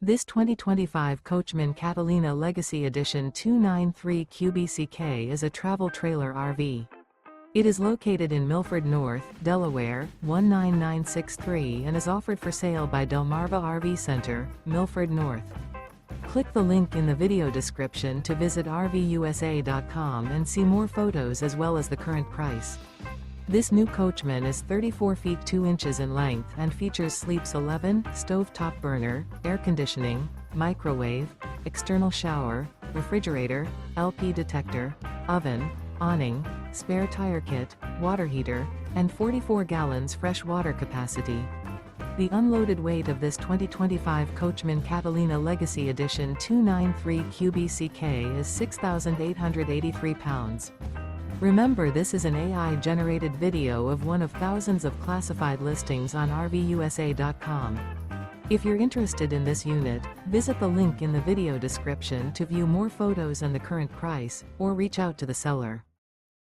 This 2025 Coachmen Catalina Legacy Edition 293 QBCK is a travel trailer RV. It is located in Milford North, Delaware, 19963 and is offered for sale by Delmarva RV Center, Milford North. Click the link in the video description to visit RVUSA.com and see more photos as well as the current price. This new Coachmen is 34 feet 2 inches in length and features sleeps 11, stove-top burner, air conditioning, microwave, external shower, refrigerator, LP detector, oven, awning, spare tire kit, water heater, and 44 gallons fresh water capacity. The unloaded weight of this 2025 Coachmen Catalina Legacy Edition 293 QBCK is 6,883 pounds. Remember, this is an AI-generated video of one of thousands of classified listings on RVUSA.com. If you're interested in this unit, visit the link in the video description to view more photos and the current price, or reach out to the seller.